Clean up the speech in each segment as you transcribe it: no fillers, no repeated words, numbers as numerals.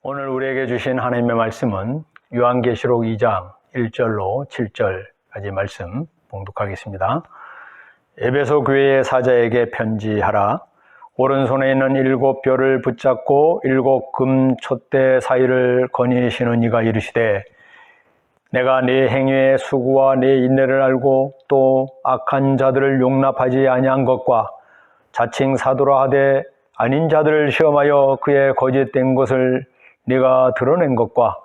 오늘 우리에게 주신 하나님의 말씀은 요한계시록 2장 1절로 7절까지 말씀 봉독하겠습니다. 에베소 교회의 사자에게 편지하라. 오른손에 있는 7뼈를 붙잡고 7 금 촛대 사이를 거니시는 이가 이르시되, 내가 네 행위의 수고와 네 인내를 알고 또 악한 자들을 용납하지 아니한 것과 자칭 사도라 하되 아닌 자들을 시험하여 그의 거짓된 것을 네가 드러낸 것과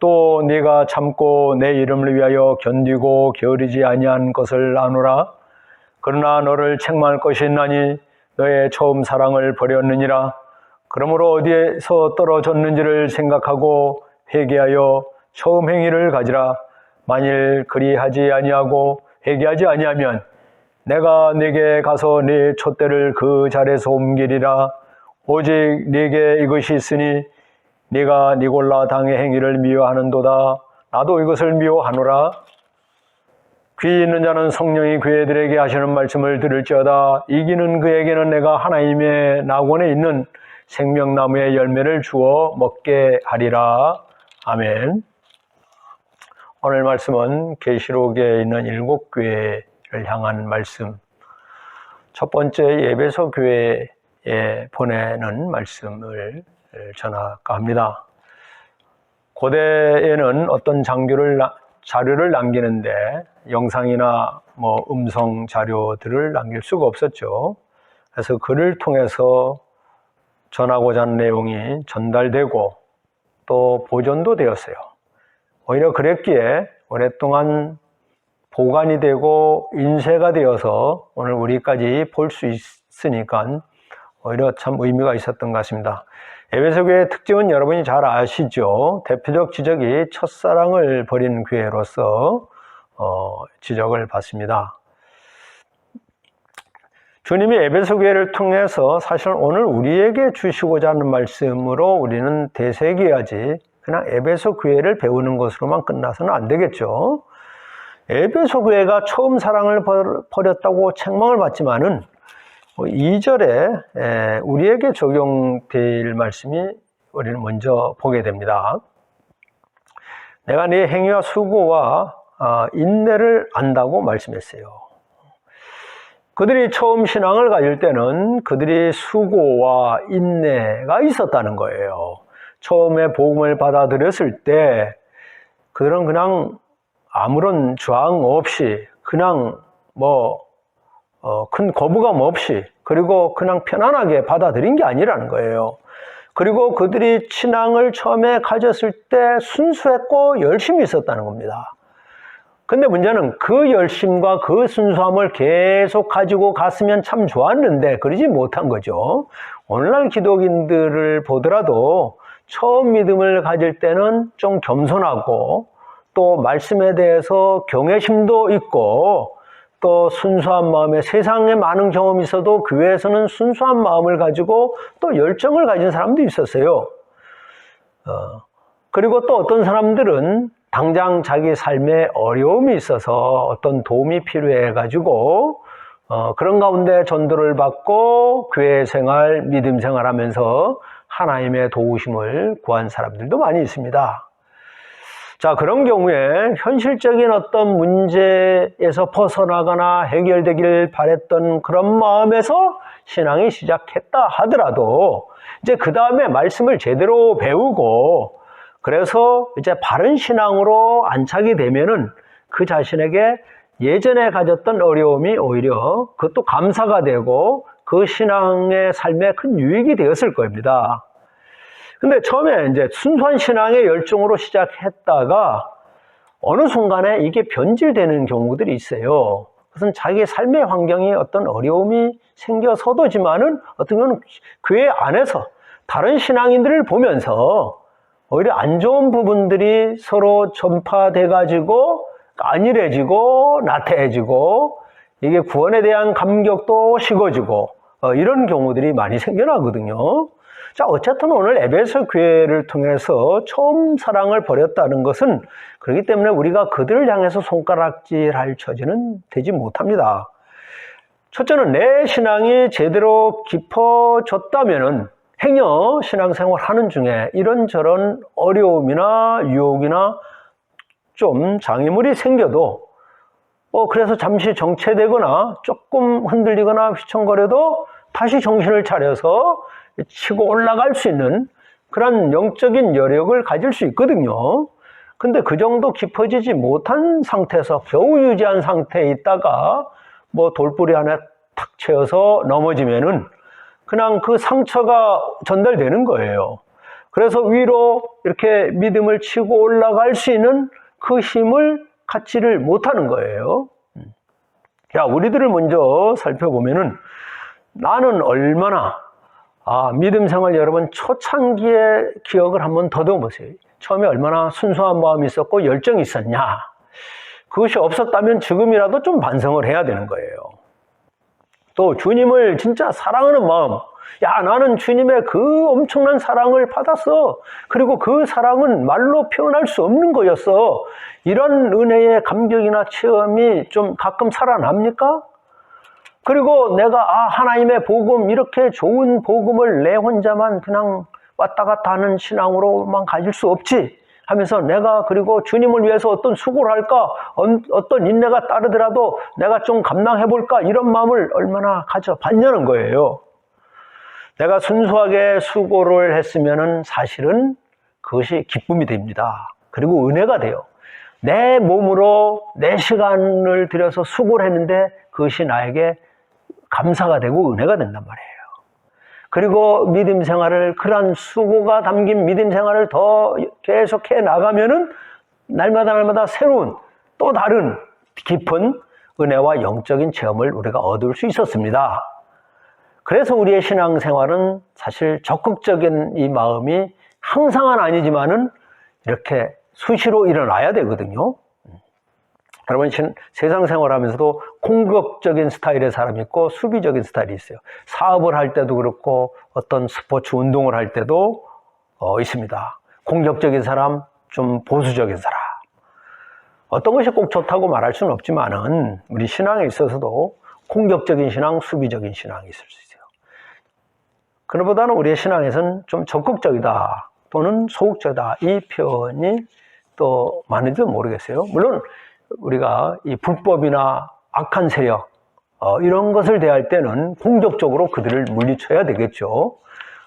또 네가 참고 내 이름을 위하여 견디고 게으르지 아니한 것을 아노라. 그러나 너를 책망할 것이 있나니 너의 처음 사랑을 버렸느니라. 그러므로 어디에서 떨어졌는지를 생각하고 회개하여 처음 행위를 가지라. 만일 그리하지 아니하고 회개하지 아니하면 내가 네게 가서 네 촛대를 그 자리에서 옮기리라. 오직 네게 이것이 있으니 네가 니골라 당의 행위를 미워하는도다. 나도 이것을 미워하노라. 귀 있는 자는 성령이 교회들에게 하시는 말씀을 들을지어다. 이기는 그에게는 내가 하나님의 낙원에 있는 생명나무의 열매를 주어 먹게 하리라. 아멘. 오늘 말씀은 계시록에 있는 7교회를 향한 말씀, 첫 번째 에베소 교회에 보내는 말씀을 전할까 합니다. 고대에는 어떤 자료를 남기는데 영상이나 음성 자료들을 남길 수가 없었죠. 그래서 글을 통해서 전하고자 하는 내용이 전달되고 또 보존도 되었어요. 오히려 그랬기에 오랫동안 보관이 되고 인쇄가 되어서 오늘 우리까지 볼 수 있으니까 오히려 참 의미가 있었던 것 같습니다. 에베소 교회의 특징은 여러분이 잘 아시죠. 대표적 지적이 첫사랑을 버린 교회로서 지적을 받습니다. 주님이 에베소 교회를 통해서 사실 오늘 우리에게 주시고자 하는 말씀으로 우리는 되새겨야지 그냥 에베소 교회를 배우는 것으로만 끝나서는 안 되겠죠. 에베소 교회가 처음 사랑을 버렸다고 책망을 받지만은 2절에 우리에게 적용될 말씀이 우리는 먼저 보게 됩니다. 내가 네 행위와 수고와 인내를 안다고 말씀했어요. 그들이 처음 신앙을 가질 때는 그들이 수고와 인내가 있었다는 거예요. 처음에 복음을 받아들였을 때 그들은 그냥 아무런 저항 없이 그냥 큰 거부감 없이 그리고 그냥 편안하게 받아들인 게 아니라는 거예요. 그리고 그들이 신앙을 처음에 가졌을 때 순수했고 열심히 있었다는 겁니다. 근데 문제는 그 열심과 그 순수함을 계속 가지고 갔으면 참 좋았는데 그러지 못한 거죠. 오늘날 기독인들을 보더라도 처음 믿음을 가질 때는 좀 겸손하고 또 말씀에 대해서 경외심도 있고 또 순수한 마음에 세상에 많은 경험이 있어도 교회에서는 순수한 마음을 가지고 또 열정을 가진 사람도 있었어요. 그리고 또 어떤 사람들은 당장 자기 삶에 어려움이 있어서 어떤 도움이 필요해 가지고 그런 가운데 전도를 받고 교회 생활, 믿음 생활하면서 하나님의 도우심을 구한 사람들도 많이 있습니다. 자, 그런 경우에 현실적인 어떤 문제에서 벗어나거나 해결되길 바랬던 그런 마음에서 신앙이 시작했다 하더라도 이제 그 다음에 말씀을 제대로 배우고 그래서 이제 바른 신앙으로 안착이 되면은 그 자신에게 예전에 가졌던 어려움이 오히려 그것도 감사가 되고 그 신앙의 삶에 큰 유익이 되었을 겁니다. 근데 처음에 이제 순수한 신앙의 열정으로 시작했다가 어느 순간에 이게 변질되는 경우들이 있어요. 그것은 자기 삶의 환경에 어떤 어려움이 생겨서도지만은 어떤 경우는 교회 안에서 다른 신앙인들을 보면서 오히려 안 좋은 부분들이 서로 전파돼가지고 안일해지고 나태해지고 이게 구원에 대한 감격도 식어지고 이런 경우들이 많이 생겨나거든요. 자, 어쨌든 오늘 에베소 교회를 통해서 처음 사랑을 버렸다는 것은 그렇기 때문에 우리가 그들을 향해서 손가락질할 처지는 되지 못합니다. 첫째는 내 신앙이 제대로 깊어졌다면은 행여 신앙생활 하는 중에 이런저런 어려움이나 유혹이나 좀 장애물이 생겨도 그래서 잠시 정체되거나 조금 흔들리거나 휘청거려도 다시 정신을 차려서 치고 올라갈 수 있는 그런 영적인 여력을 가질 수 있거든요. 근데 그 정도 깊어지지 못한 상태에서 겨우 유지한 상태에 있다가 돌부리 안에 탁 채워서 넘어지면은 그냥 그 상처가 전달되는 거예요. 그래서 위로 이렇게 믿음을 치고 올라갈 수 있는 그 힘을 갖지를 못하는 거예요. 우리들을 먼저 살펴보면은 나는 얼마나 믿음 생활 여러분 초창기의 기억을 한번 더듬어 보세요. 처음에 얼마나 순수한 마음이 있었고 열정이 있었냐. 그것이 없었다면 지금이라도 좀 반성을 해야 되는 거예요. 또 주님을 진짜 사랑하는 마음. 나는 주님의 그 엄청난 사랑을 받았어. 그리고 그 사랑은 말로 표현할 수 없는 거였어. 이런 은혜의 감격이나 체험이 좀 가끔 살아납니까? 그리고 내가 하나님의 복음, 이렇게 좋은 복음을 내 혼자만 그냥 왔다 갔다 하는 신앙으로만 가질 수 없지 하면서 내가 그리고 주님을 위해서 어떤 수고를 할까, 어떤 인내가 따르더라도 내가 좀 감당해 볼까, 이런 마음을 얼마나 가져봤냐는 거예요. 내가 순수하게 수고를 했으면은 사실은 그것이 기쁨이 됩니다. 그리고 은혜가 돼요. 내 몸으로 내 시간을 들여서 수고를 했는데 그것이 나에게 감사가 되고 은혜가 된단 말이에요. 그리고 믿음 생활을, 그러한 수고가 담긴 믿음 생활을 더 계속해 나가면은 날마다 새로운 또 다른 깊은 은혜와 영적인 체험을 우리가 얻을 수 있었습니다. 그래서 우리의 신앙생활은 사실 적극적인 이 마음이 항상은 아니지만은 이렇게 수시로 일어나야 되거든요. 여러분, 세상 생활하면서도 공격적인 스타일의 사람이 있고 수비적인 스타일이 있어요. 사업을 할 때도 그렇고 어떤 스포츠 운동을 할 때도 있습니다. 공격적인 사람, 좀 보수적인 사람. 어떤 것이 꼭 좋다고 말할 수는 없지만은 우리 신앙에 있어서도 공격적인 신앙, 수비적인 신앙이 있을 수 있어요. 그보다는 우리의 신앙에서는 좀 적극적이다 또는 소극적이다, 이 표현이 또 많은지도 모르겠어요. 물론 우리가 이 불법이나 악한 세력 이런 것을 대할 때는 공격적으로 그들을 물리쳐야 되겠죠.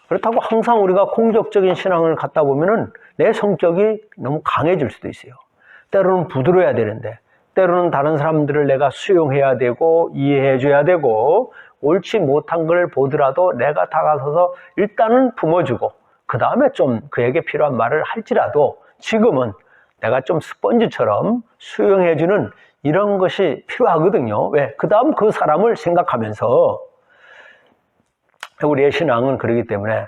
그렇다고 항상 우리가 공격적인 신앙을 갖다 보면은 내 성격이 너무 강해질 수도 있어요. 때로는 부드러워야 되는데, 때로는 다른 사람들을 내가 수용해야 되고 이해해 줘야 되고, 옳지 못한 걸 보더라도 내가 다가서서 일단은 품어주고 그 다음에 좀 그에게 필요한 말을 할지라도 지금은 내가 좀 스펀지처럼 수용해주는 이런 것이 필요하거든요. 왜? 그 다음 그 사람을 생각하면서. 우리의 신앙은 그렇기 때문에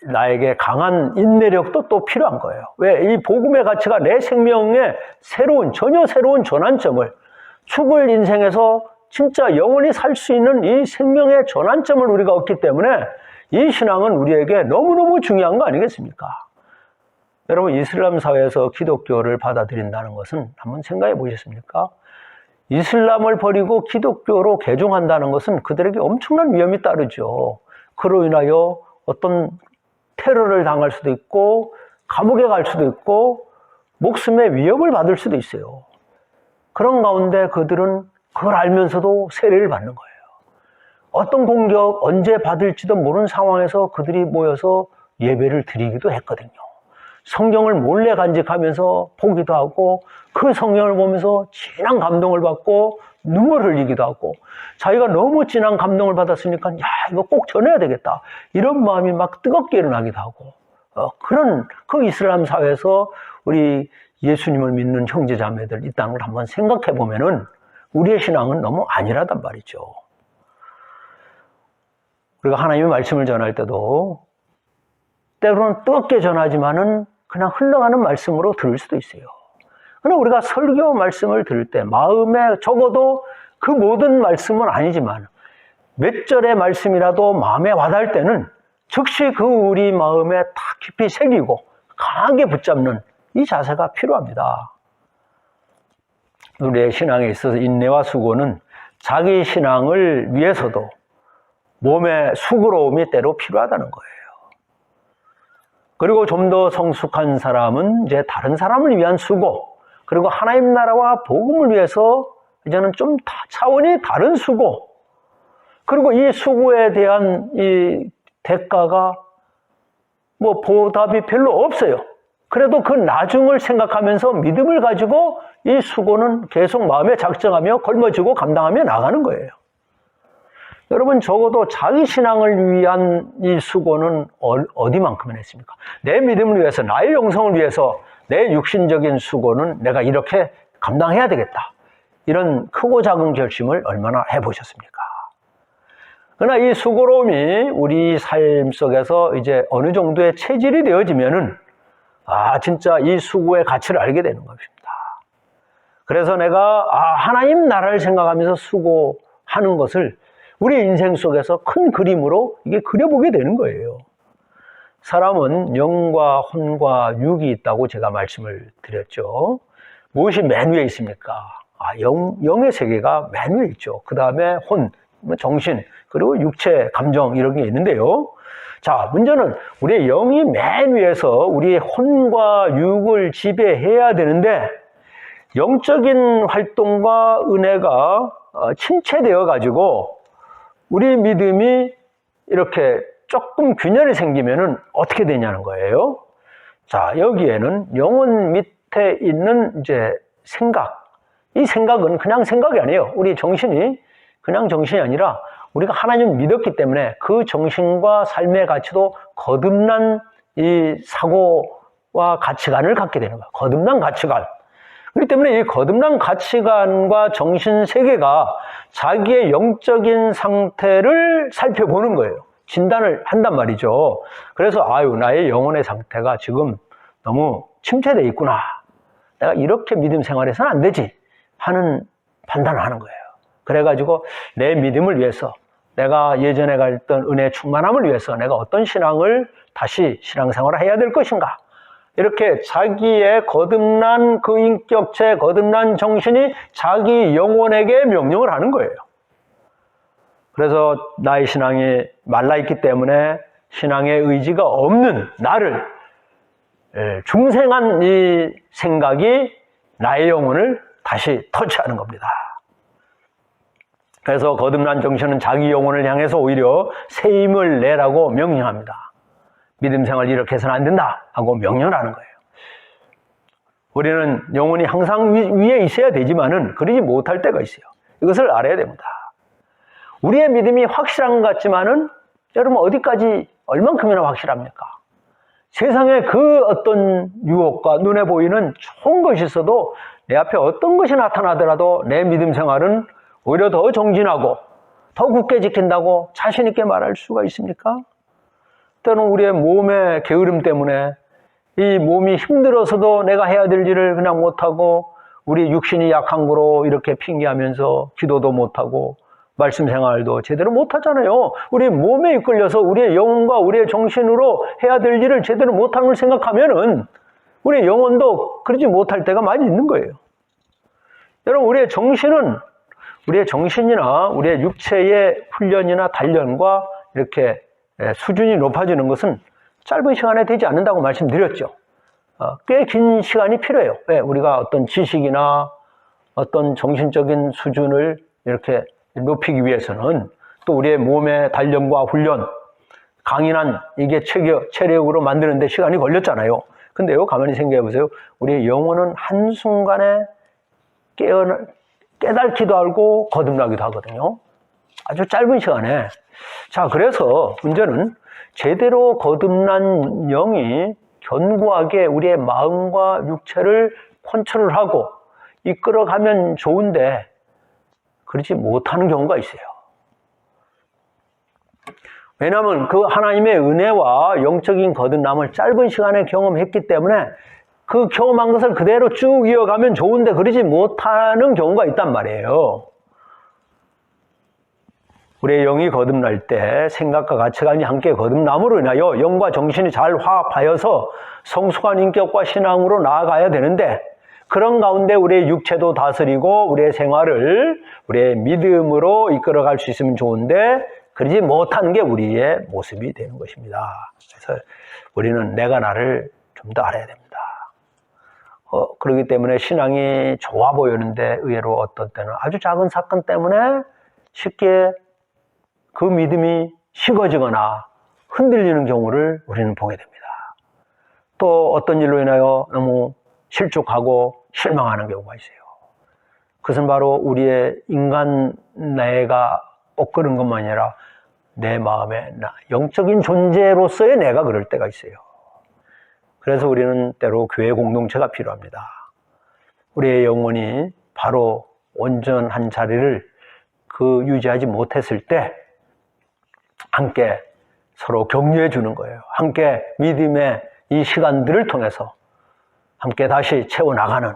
나에게 강한 인내력도 또 필요한 거예요. 왜? 이 복음의 가치가 내 생명에 전혀 새로운 전환점을, 죽을 인생에서 진짜 영원히 살 수 있는 이 생명의 전환점을 우리가 얻기 때문에 이 신앙은 우리에게 너무너무 중요한 거 아니겠습니까? 여러분, 이슬람 사회에서 기독교를 받아들인다는 것은 한번 생각해 보셨습니까? 이슬람을 버리고 기독교로 개종한다는 것은 그들에게 엄청난 위험이 따르죠. 그로 인하여 어떤 테러를 당할 수도 있고 감옥에 갈 수도 있고 목숨의 위협을 받을 수도 있어요. 그런 가운데 그들은 그걸 알면서도 세례를 받는 거예요. 어떤 공격 언제 받을지도 모르는 상황에서 그들이 모여서 예배를 드리기도 했거든요. 성경을 몰래 간직하면서 보기도 하고 그 성경을 보면서 진한 감동을 받고 눈물을 흘리기도 하고, 자기가 너무 진한 감동을 받았으니까 이거 꼭 전해야 되겠다, 이런 마음이 막 뜨겁게 일어나기도 하고, 그런 그 이슬람 사회에서 우리 예수님을 믿는 형제 자매들 있다는 걸 한번 생각해 보면은 우리의 신앙은 너무 안일하단 말이죠. 우리가 하나님의 말씀을 전할 때도 때로는 뜨겁게 전하지만은 그냥 흘러가는 말씀으로 들을 수도 있어요. 그러나 우리가 설교 말씀을 들을 때 마음에, 적어도 그 모든 말씀은 아니지만 몇 절의 말씀이라도 마음에 와닿을 때는 즉시 그 우리 마음에 다 깊이 새기고 강하게 붙잡는 이 자세가 필요합니다. 우리의 신앙에 있어서 인내와 수고는 자기 신앙을 위해서도 몸의 수고로움이 때로 필요하다는 거예요. 그리고 좀 더 성숙한 사람은 이제 다른 사람을 위한 수고, 그리고 하나님 나라와 복음을 위해서 이제는 좀 차원이 다른 수고, 그리고 이 수고에 대한 이 대가가 뭐 보답이 별로 없어요. 그래도 그 나중을 생각하면서 믿음을 가지고 이 수고는 계속 마음에 작정하며 걸머지고 감당하며 나가는 거예요. 여러분, 적어도 자기 신앙을 위한 이 수고는 어디만큼이나 했습니까? 내 믿음을 위해서, 나의 영성을 위해서 내 육신적인 수고는 내가 이렇게 감당해야 되겠다. 이런 크고 작은 결심을 얼마나 해보셨습니까? 그러나 이 수고로움이 우리 삶 속에서 이제 어느 정도의 체질이 되어지면은, 진짜 이 수고의 가치를 알게 되는 것입니다. 그래서 내가, 하나님 나라를 생각하면서 수고하는 것을 우리 인생 속에서 큰 그림으로 이게 그려보게 되는 거예요. 사람은 영과 혼과 육이 있다고 제가 말씀을 드렸죠. 무엇이 맨 위에 있습니까? 영의 세계가 맨 위에 있죠. 그 다음에 혼, 정신, 그리고 육체, 감정 이런 게 있는데요. 자, 문제는 우리의 영이 맨 위에서 우리의 혼과 육을 지배해야 되는데, 영적인 활동과 은혜가 침체되어 가지고 우리 믿음이 이렇게 조금 균열이 생기면은 어떻게 되냐는 거예요. 자, 여기에는 영혼 밑에 있는 이제 생각. 이 생각은 그냥 생각이 아니에요. 우리 정신이 그냥 정신이 아니라 우리가 하나님을 믿었기 때문에 그 정신과 삶의 가치도 거듭난 이 사고와 가치관을 갖게 되는 거예요. 거듭난 가치관. 그렇기 때문에 이 거듭난 가치관과 정신 세계가 자기의 영적인 상태를 살펴보는 거예요. 진단을 한단 말이죠. 그래서 나의 영혼의 상태가 지금 너무 침체되어 있구나. 내가 이렇게 믿음 생활해서는 안 되지 하는 판단을 하는 거예요. 그래가지고 내 믿음을 위해서, 내가 예전에 갔던 은혜 충만함을 위해서 내가 어떤 신앙을 다시 신앙생활을 해야 될 것인가. 이렇게 자기의 거듭난 그 인격체, 거듭난 정신이 자기 영혼에게 명령을 하는 거예요. 그래서 나의 신앙이 말라있기 때문에 신앙의 의지가 없는 나를, 중생한 이 생각이 나의 영혼을 다시 터치하는 겁니다. 그래서 거듭난 정신은 자기 영혼을 향해서 오히려 새 힘을 내라고 명령합니다. 믿음 생활 이렇게 해서는 안 된다 하고 명령을 하는 거예요. 우리는 영혼이 항상 위에 있어야 되지만은 그러지 못할 때가 있어요. 이것을 알아야 됩니다. 우리의 믿음이 확실한 것 같지만은 여러분 어디까지 얼만큼이나 확실합니까? 세상에 그 어떤 유혹과 눈에 보이는 좋은 것이 있어도 내 앞에 어떤 것이 나타나더라도 내 믿음 생활은 오히려 더 정진하고 더 굳게 지킨다고 자신 있게 말할 수가 있습니까? 때로는 우리의 몸의 게으름 때문에 이 몸이 힘들어서도 내가 해야 될 일을 그냥 못하고 우리 육신이 약한 거로 이렇게 핑계하면서 기도도 못하고 말씀 생활도 제대로 못하잖아요. 우리 몸에 이끌려서 우리의 영혼과 우리의 정신으로 해야 될 일을 제대로 못하는 걸 생각하면은 우리의 영혼도 그러지 못할 때가 많이 있는 거예요. 여러분, 우리의 정신이나 우리의 육체의 훈련이나 단련과 이렇게 수준이 높아지는 것은 짧은 시간에 되지 않는다고 말씀드렸죠. 꽤 긴 시간이 필요해요. 우리가 어떤 지식이나 어떤 정신적인 수준을 이렇게 높이기 위해서는 또 우리의 몸의 단련과 훈련, 강인한 이게 체력으로 만드는데 시간이 걸렸잖아요. 근데요, 가만히 생각해 보세요. 우리의 영혼은 한순간에 깨닫기도 하고 거듭나기도 하거든요. 아주 짧은 시간에. 자, 그래서 문제는 제대로 거듭난 영이 견고하게 우리의 마음과 육체를 컨트롤하고 이끌어가면 좋은데 그렇지 못하는 경우가 있어요. 왜냐하면 그 하나님의 은혜와 영적인 거듭남을 짧은 시간에 경험했기 때문에 그 경험한 것을 그대로 쭉 이어가면 좋은데 그러지 못하는 경우가 있단 말이에요. 우리의 영이 거듭날 때 생각과 가치관이 함께 거듭남으로 인하여 영과 정신이 잘 화합하여서 성숙한 인격과 신앙으로 나아가야 되는데 그런 가운데 우리의 육체도 다스리고 우리의 생활을 우리의 믿음으로 이끌어갈 수 있으면 좋은데 그러지 못하는 게 우리의 모습이 되는 것입니다. 그래서 우리는 내가 나를 좀 더 알아야 됩니다. 그렇기 때문에 신앙이 좋아 보이는데 의외로 어떤 때는 아주 작은 사건 때문에 쉽게 그 믿음이 식어지거나 흔들리는 경우를 우리는 보게 됩니다. 또 어떤 일로 인하여 너무 실족하고 실망하는 경우가 있어요. 그것은 바로 우리의 인간 내가 꼭 그런 것만 아니라 내 마음의 영적인 존재로서의 내가 그럴 때가 있어요. 그래서 우리는 때로 교회 공동체가 필요합니다. 우리의 영혼이 바로 온전한 자리를 유지하지 못했을 때 함께 서로 격려해 주는 거예요. 함께 믿음의 이 시간들을 통해서 함께 다시 채워나가는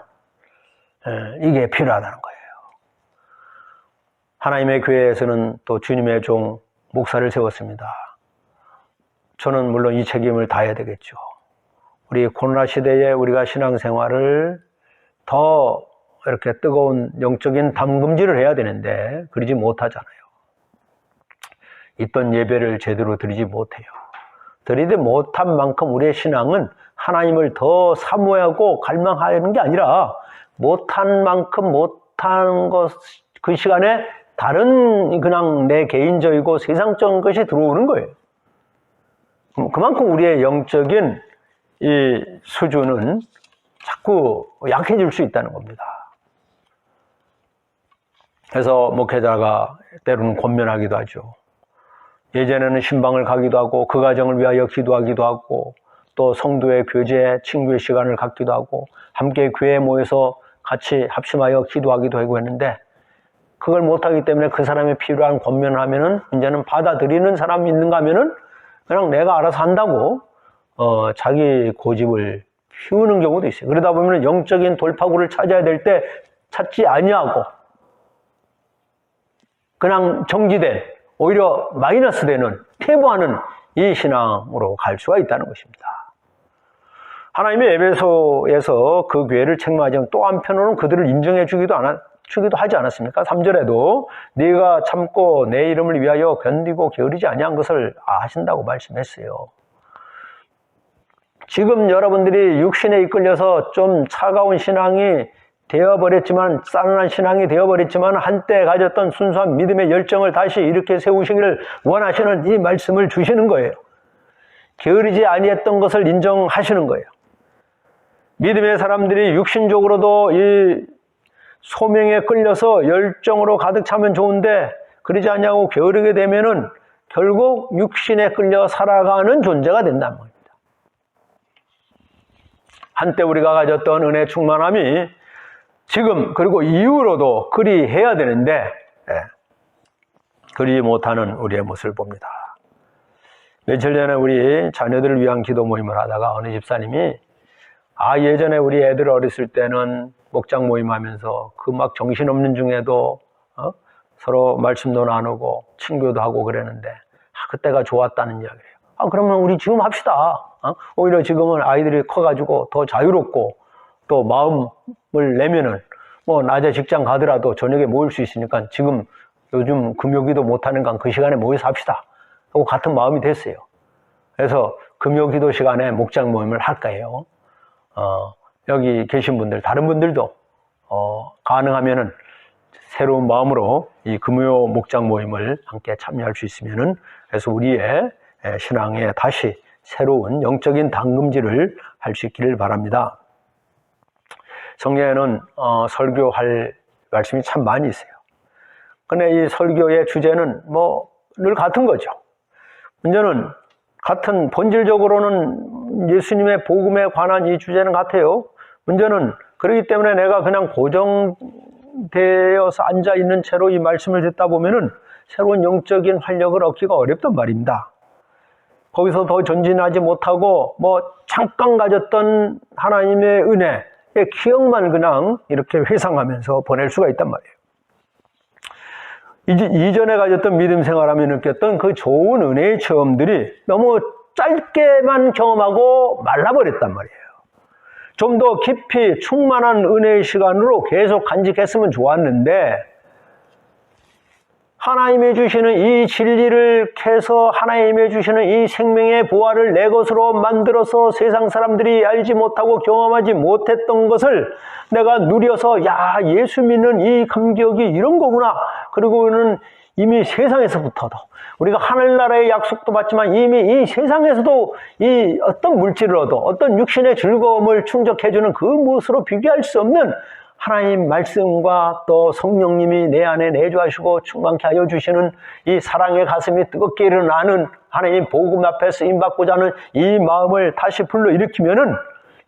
이게 필요하다는 거예요. 하나님의 교회에서는 또 주님의 종 목사를 세웠습니다. 저는 물론 이 책임을 다해야 되겠죠. 우리 코로나 시대에 우리가 신앙생활을 더 이렇게 뜨거운 영적인 담금질을 해야 되는데 그러지 못하잖아요. 있던 예배를 제대로 드리지 못해요. 드리지 못한 만큼 우리의 신앙은 하나님을 더 사모하고 갈망하는 게 아니라 못한 만큼 못한 것, 그 시간에 다른 그냥 내 개인적이고 세상적인 것이 들어오는 거예요. 그만큼 우리의 영적인 이 수준은 자꾸 약해질 수 있다는 겁니다. 그래서 목회자가 때로는 권면하기도 하죠. 예전에는 신방을 가기도 하고 그 가정을 위하여 기도하기도 하고 또 성도의 교제, 친구의 시간을 갖기도 하고 함께 교회에 모여서 같이 합심하여 기도하기도 하고 했는데 그걸 못하기 때문에 그 사람이 필요한 권면을 하면은 이제는 받아들이는 사람이 있는가 하면은 그냥 내가 알아서 한다고 자기 고집을 피우는 경우도 있어요. 그러다 보면 영적인 돌파구를 찾아야 될 때 찾지 아니하고 그냥 정지된 오히려 마이너스 되는 퇴보하는 이 신앙으로 갈 수가 있다는 것입니다. 하나님의 에베소에서 그 교회를 책망하지만 또 한편으로는 그들을 인정해 주기도 하지 않았습니까? 3절에도 네가 참고 내 이름을 위하여 견디고 게으르지 아니한 것을 아신다고 말씀했어요. 지금 여러분들이 육신에 이끌려서 좀 차가운 신앙이 되어버렸지만 싸늘한 신앙이 되어버렸지만 한때 가졌던 순수한 믿음의 열정을 다시 이렇게 세우시기를 원하시는 이 말씀을 주시는 거예요. 게으르지 아니했던 것을 인정하시는 거예요. 믿음의 사람들이 육신적으로도 이 소명에 끌려서 열정으로 가득 차면 좋은데 그러지 않냐고 게으르게 되면은 결국 육신에 끌려 살아가는 존재가 된다는 겁니다. 한때 우리가 가졌던 은혜 충만함이 지금 그리고 이후로도 그리해야 되는데 그리 못하는 우리의 모습을 봅니다. 며칠 전에 우리 자녀들을 위한 기도 모임을 하다가 어느 집사님이 예전에 우리 애들 어렸을 때는 목장 모임하면서 그 막 정신없는 중에도 서로 말씀도 나누고 친교도 하고 그랬는데 그때가 좋았다는 이야기예요. 그러면 우리 지금 합시다. 오히려 지금은 아이들이 커가지고 더 자유롭고 또 마음을 내면은 뭐 낮에 직장 가더라도 저녁에 모일 수 있으니까 지금 요즘 금요기도 못하는 건 그 시간에 모여서 합시다 하고 같은 마음이 됐어요. 그래서 금요기도 시간에 목장 모임을 할 거예요. 여기 계신 분들 다른 분들도 가능하면은 새로운 마음으로 이 금요 목장 모임을 함께 참여할 수 있으면은 그래서 우리의 신앙에 다시 새로운 영적인 담금질을 할 수 있기를 바랍니다. 성경에는 설교할 말씀이 참 많이 있어요. 근데 이 설교의 주제는 늘 같은 거죠. 문제는 같은 본질적으로는 예수님의 복음에 관한 이 주제는 같아요. 문제는 그렇기 때문에 내가 그냥 고정되어서 앉아있는 채로 이 말씀을 듣다 보면은 새로운 영적인 활력을 얻기가 어렵단 말입니다. 거기서 더 전진하지 못하고 잠깐 가졌던 하나님의 은혜의 기억만 그냥 이렇게 회상하면서 보낼 수가 있단 말이에요. 이전에 가졌던 믿음 생활하며 느꼈던 그 좋은 은혜의 체험들이 너무 짧게만 경험하고 말라버렸단 말이에요. 좀 더 깊이 충만한 은혜의 시간으로 계속 간직했으면 좋았는데 하나님이 주시는 이 진리를 캐서 하나님이 주시는 이 생명의 보화를 내 것으로 만들어서 세상 사람들이 알지 못하고 경험하지 못했던 것을 내가 누려서 야, 예수 믿는 이 감격이 이런 거구나. 그리고는 이미 세상에서부터도 우리가 하늘나라의 약속도 받지만 이미 이 세상에서도 이 어떤 물질을 얻어 어떤 육신의 즐거움을 충족해주는 그 무엇으로 비교할 수 없는 하나님 말씀과 또 성령님이 내 안에 내주하시고 충만케 하여 주시는 이 사랑의 가슴이 뜨겁게 일어나는 하나님 복음 앞에 쓰임받고자 하는 이 마음을 다시 불러일으키면은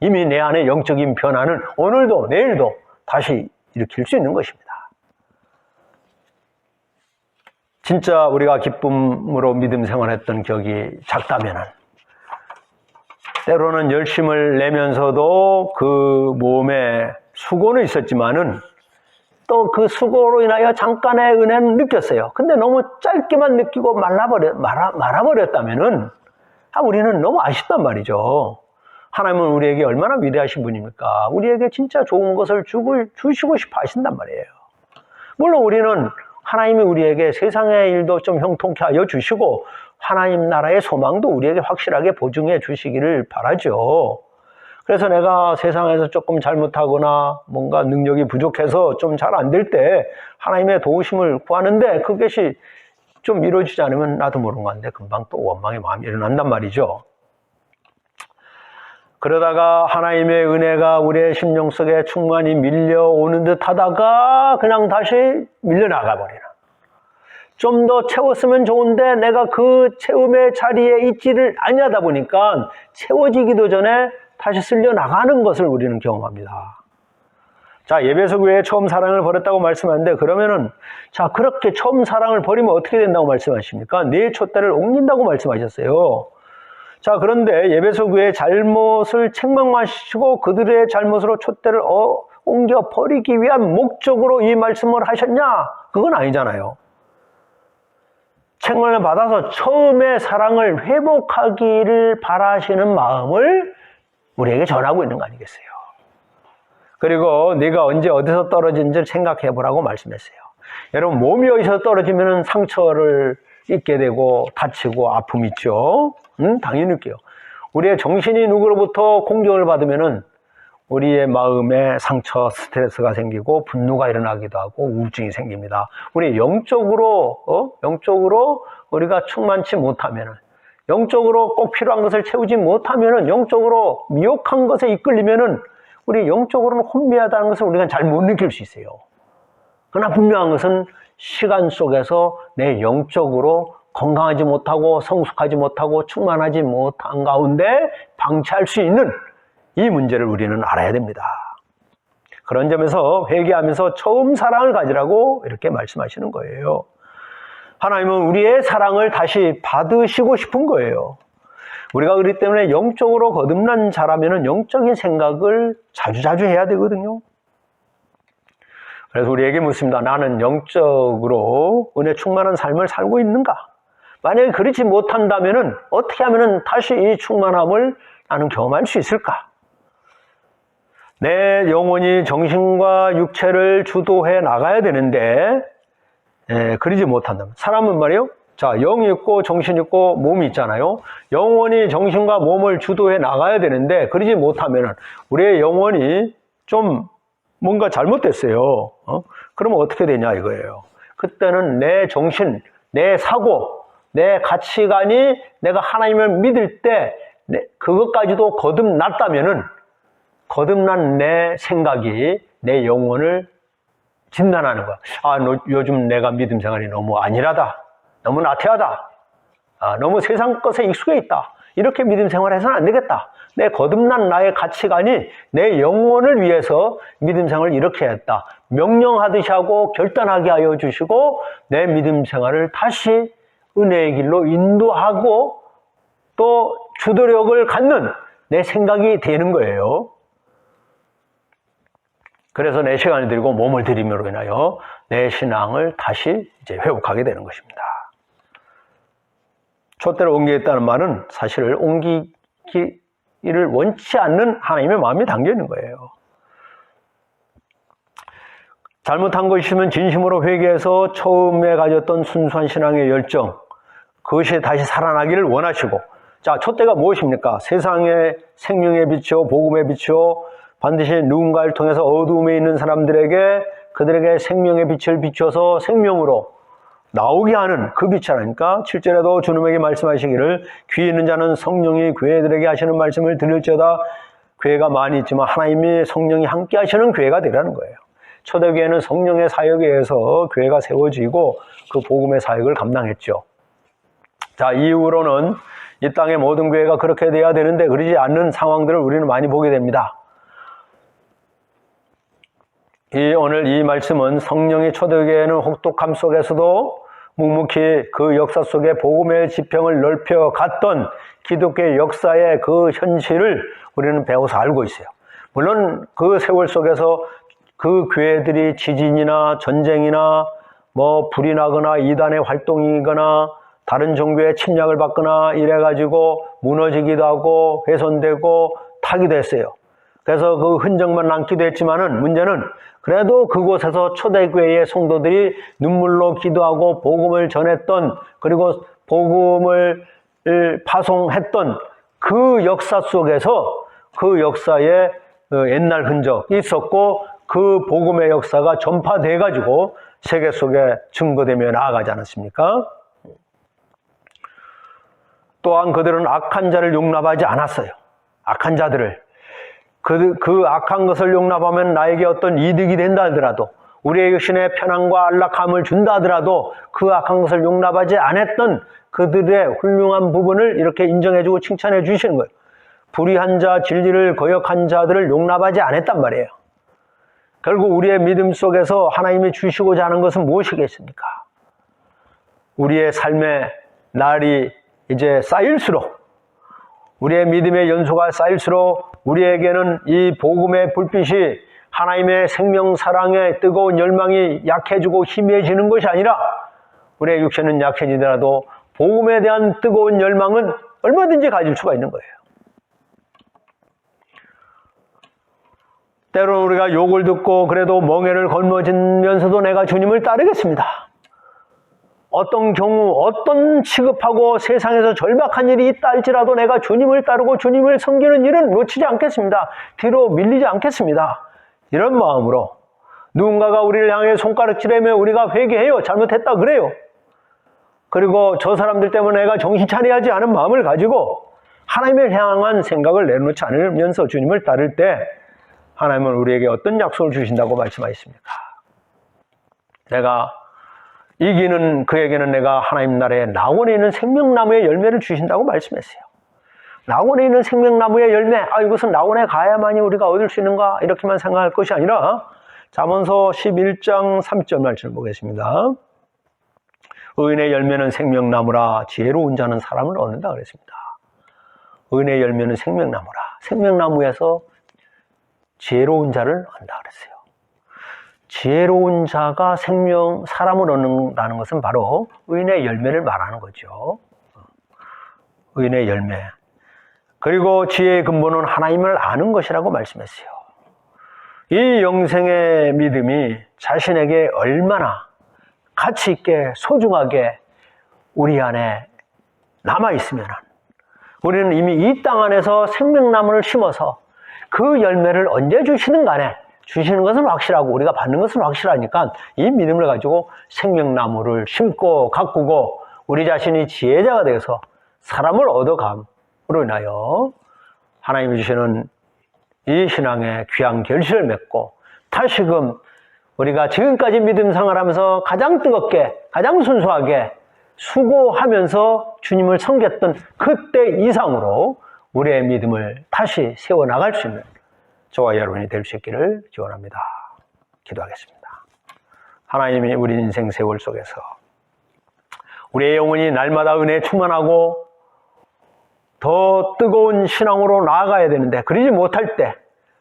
이미 내 안에 영적인 변화는 오늘도 내일도 다시 일으킬 수 있는 것입니다. 진짜 우리가 기쁨으로 믿음 생활했던 기억이 작다면은 때로는 열심을 내면서도 그 몸에 수고는 있었지만은 또 그 수고로 인하여 잠깐의 은혜는 느꼈어요. 근데 너무 짧게만 느끼고 말아버렸다면은 우리는 너무 아쉽단 말이죠. 하나님은 우리에게 얼마나 위대하신 분입니까? 우리에게 진짜 좋은 것을 주시고 싶어 하신단 말이에요. 물론 우리는 하나님이 우리에게 세상의 일도 좀 형통케 하여 주시고 하나님 나라의 소망도 우리에게 확실하게 보증해 주시기를 바라죠. 그래서 내가 세상에서 조금 잘못하거나 뭔가 능력이 부족해서 좀 잘 안 될 때 하나님의 도우심을 구하는데 그것이 좀 이루어지지 않으면 나도 모르는 건데 금방 또 원망의 마음이 일어난단 말이죠. 그러다가 하나님의 은혜가 우리의 심령 속에 충만히 밀려오는 듯 하다가 그냥 다시 밀려나가 버리는. 좀 더 채웠으면 좋은데 내가 그 채움의 자리에 있지를 아니하다 보니까 채워지기도 전에 다시 쓸려 나가는 것을 우리는 경험합니다. 자, 에베소 교회에 처음 사랑을 버렸다고 말씀하는데 그러면은 자, 그렇게 처음 사랑을 버리면 어떻게 된다고 말씀하십니까? 네 촛대를 옮긴다고 말씀하셨어요. 자, 그런데 에베소 교회의 잘못을 책망하시고 그들의 잘못으로 촛대를 옮겨 버리기 위한 목적으로 이 말씀을 하셨냐? 그건 아니잖아요. 책망을 받아서 처음의 사랑을 회복하기를 바라시는 마음을 우리에게 전하고 있는 거 아니겠어요? 그리고 네가 언제 어디서 떨어진지를 생각해 보라고 말씀했어요. 여러분, 몸이 어디서 떨어지면 상처를 입게 되고 다치고 아픔이 있죠. 당연히 느껴요. 우리의 정신이 누구로부터 공격을 받으면은 우리의 마음에 상처, 스트레스가 생기고 분노가 일어나기도 하고 우울증이 생깁니다. 우리 영적으로 우리가 충만치 못하면은, 영적으로 꼭 필요한 것을 채우지 못하면은, 영적으로 미혹한 것에 이끌리면은 우리 영적으로는 혼미하다는 것을 우리가 잘 못 느낄 수 있어요. 그러나 분명한 것은 시간 속에서 내 영적으로 건강하지 못하고 성숙하지 못하고 충만하지 못한 가운데 방치할 수 있는 이 문제를 우리는 알아야 됩니다. 그런 점에서 회개하면서 처음 사랑을 가지라고 이렇게 말씀하시는 거예요. 하나님은 우리의 사랑을 다시 받으시고 싶은 거예요. 우리가 그렇기 때문에 영적으로 거듭난 자라면 영적인 생각을 자주자주 해야 되거든요. 그래서 우리에게 묻습니다. 나는 영적으로 은혜 충만한 삶을 살고 있는가? 만약에 그렇지 못한다면 어떻게 하면 다시 이 충만함을 나는 경험할 수 있을까? 내 영혼이 정신과 육체를 주도해 나가야 되는데 그러지 못한다면, 사람은 말이에요, 자, 영이 있고 정신이 있고 몸이 있잖아요. 영혼이 정신과 몸을 주도해 나가야 되는데 그러지 못하면 우리의 영혼이 좀 뭔가 잘못됐어요. 그러면 어떻게 되냐 이거예요. 그때는 내 정신, 내 사고, 내 가치관이 내가 하나님을 믿을 때 그것까지도 거듭났다면은 거듭난 내 생각이 내 영혼을 진단하는 거야. 요즘 내가 믿음 생활이 너무 안일하다. 너무 나태하다. 너무 세상 것에 익숙해 있다. 이렇게 믿음 생활해서는 안 되겠다. 내 거듭난 나의 가치관이 내 영혼을 위해서 믿음 생활을 이렇게 했다. 명령하듯이 하고 결단하게 하여 주시고 내 믿음 생활을 다시 은혜의 길로 인도하고 또 주도력을 갖는 내 생각이 되는 거예요. 그래서 내 시간을 들이고 몸을 들임으로 인하여 내 신앙을 다시 이제 회복하게 되는 것입니다. 촛대를 옮기겠다는 말은 사실 옮기기를 원치 않는 하나님의 마음이 담겨 있는 거예요. 잘못한 것이 있으면 진심으로 회개해서 처음에 가졌던 순수한 신앙의 열정, 그것이 다시 살아나기를 원하시고, 자, 촛대가 무엇입니까? 세상의 생명의 빛이요, 복음의 빛이요, 반드시 누군가를 통해서 어두움에 있는 사람들에게 그들에게 생명의 빛을 비춰서 생명으로 나오게 하는 그 빛이 아닙니까? 7절에도 주님에게 말씀하시기를 귀 있는 자는 성령이 교회들에게 하시는 말씀을 들을지어다. 교회가 많이 있지만 하나님이 성령이 함께 하시는 교회가 되라는 거예요. 초대교회는 성령의 사역에 의해서 교회가 세워지고 그 복음의 사역을 감당했죠. 자, 이후로는 이 땅의 모든 교회가 그렇게 돼야 되는데 그러지 않는 상황들을 우리는 많이 보게 됩니다. 오늘 이 말씀은 성령의 초대교회는 혹독함 속에서도 묵묵히 그 역사 속에 복음의 지평을 넓혀 갔던 기독교의 역사의 그 현실을 우리는 배워서 알고 있어요. 물론 그 세월 속에서 그 교회들이 지진이나 전쟁이나 불이 나거나 이단의 활동이거나 다른 종교의 침략을 받거나 이래가지고 무너지기도 하고 훼손되고 타기도 했어요. 그래서 그 흔적만 남기도 했지만은 문제는 그래도 그곳에서 초대교회의 성도들이 눈물로 기도하고 복음을 전했던, 그리고 복음을 파송했던 그 역사 속에서 그 역사에 옛날 흔적이 있었고 그 복음의 역사가 전파돼 가지고 세계 속에 증거되며 나아가지 않았습니까? 또한 그들은 악한 자를 용납하지 않았어요. 악한 자들을. 그 악한 것을 용납하면 나에게 어떤 이득이 된다 하더라도, 우리의 육신의 편안과 안락함을 준다 하더라도 그 악한 것을 용납하지 않았던 그들의 훌륭한 부분을 이렇게 인정해주고 칭찬해 주시는 거예요. 불의한 자, 진리를 거역한 자들을 용납하지 않았단 말이에요. 결국 우리의 믿음 속에서 하나님이 주시고자 하는 것은 무엇이겠습니까? 우리의 삶의 날이 이제 쌓일수록, 우리의 믿음의 연소가 쌓일수록 우리에게는 이 복음의 불빛이 하나님의 생명 사랑의 뜨거운 열망이 약해지고 희미해지는 것이 아니라 우리의 육체는 약해지더라도 복음에 대한 뜨거운 열망은 얼마든지 가질 수가 있는 거예요. 때로는 우리가 욕을 듣고 그래도 멍에를 걸머지면서도 내가 주님을 따르겠습니다. 어떤 경우 어떤 취급하고 세상에서 절박한 일이 있다 할지라도 내가 주님을 따르고 주님을 섬기는 일은 놓치지 않겠습니다. 뒤로 밀리지 않겠습니다. 이런 마음으로 누군가가 우리를 향해 손가락질하며 우리가 회개해요. 잘못했다 그래요. 그리고 저 사람들 때문에 내가 정신 차려야지 하는 마음을 가지고 하나님을 향한 생각을 내놓지 않으면서 주님을 따를 때 하나님은 우리에게 어떤 약속을 주신다고 말씀하셨습니까? 내가 이기는 그에게는 내가 하나님 나라의 낙원에 있는 생명나무의 열매를 주신다고 말씀했어요. 낙원에 있는 생명나무의 열매, 이것은 낙원에 가야만이 우리가 얻을 수 있는가 이렇게만 생각할 것이 아니라 잠언서 11장 3절 말씀을 보겠습니다. 의인의 열매는 생명나무라 지혜로운 자는 사람을 얻는다 그랬습니다. 의인의 열매는 생명나무라. 생명나무에서 지혜로운 자를 얻는다 그랬어요. 지혜로운 자가 사람을 얻는다는 것은 바로 의인의 열매를 말하는 거죠. 의인의 열매. 그리고 지혜의 근본은 하나님을 아는 것이라고 말씀했어요. 이 영생의 믿음이 자신에게 얼마나 가치 있게 소중하게 우리 안에 남아있으면 우리는 이미 이 땅 안에서 생명나무를 심어서 그 열매를 언제 주시든 간에 주시는 것은 확실하고 우리가 받는 것은 확실하니까 이 믿음을 가지고 생명나무를 심고 가꾸고 우리 자신이 지혜자가 되어서 사람을 얻어감으로 인하여 하나님이 주시는 이 신앙의 귀한 결실을 맺고 다시금 우리가 지금까지 믿음 생활하면서 가장 뜨겁게 가장 순수하게 수고하면서 주님을 섬겼던 그때 이상으로 우리의 믿음을 다시 세워나갈 수 있는 저와 여러분이 될 수 있기를 기원합니다. 기도하겠습니다. 하나님이 우리 인생 세월 속에서 우리의 영혼이 날마다 은혜에 충만하고 더 뜨거운 신앙으로 나아가야 되는데 그러지 못할 때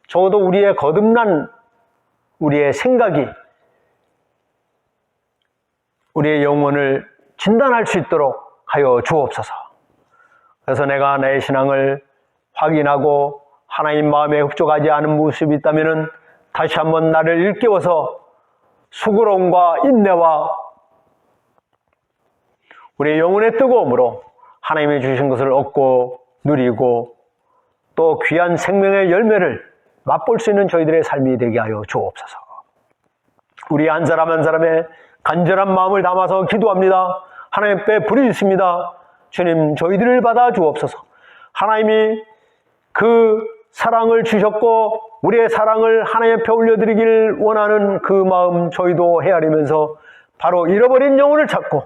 적어도 우리의 거듭난 우리의 생각이 우리의 영혼을 진단할 수 있도록 하여 주옵소서. 그래서 내가 내 신앙을 확인하고 하나님 마음에 흡족하지 않은 모습이 있다면 다시 한번 나를 일깨워서 수고로움과 인내와 우리의 영혼의 뜨거움으로 하나님이 주신 것을 얻고 누리고 또 귀한 생명의 열매를 맛볼 수 있는 저희들의 삶이 되게 하여 주옵소서. 우리 한 사람 한 사람의 간절한 마음을 담아서 기도합니다. 하나님 앞에 부르짖습니다. 주님, 저희들을 받아 주옵소서. 하나님이 그 사랑을 주셨고 우리의 사랑을 하나님 앞에 올려드리길 원하는 그 마음 저희도 헤아리면서 바로 잃어버린 영혼을 찾고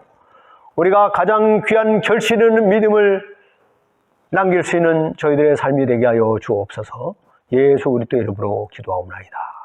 우리가 가장 귀한 결실은 믿음을 남길 수 있는 저희들의 삶이 되게 하여 주옵소서. 예수 그리스도 이름으로 기도하옵나이다.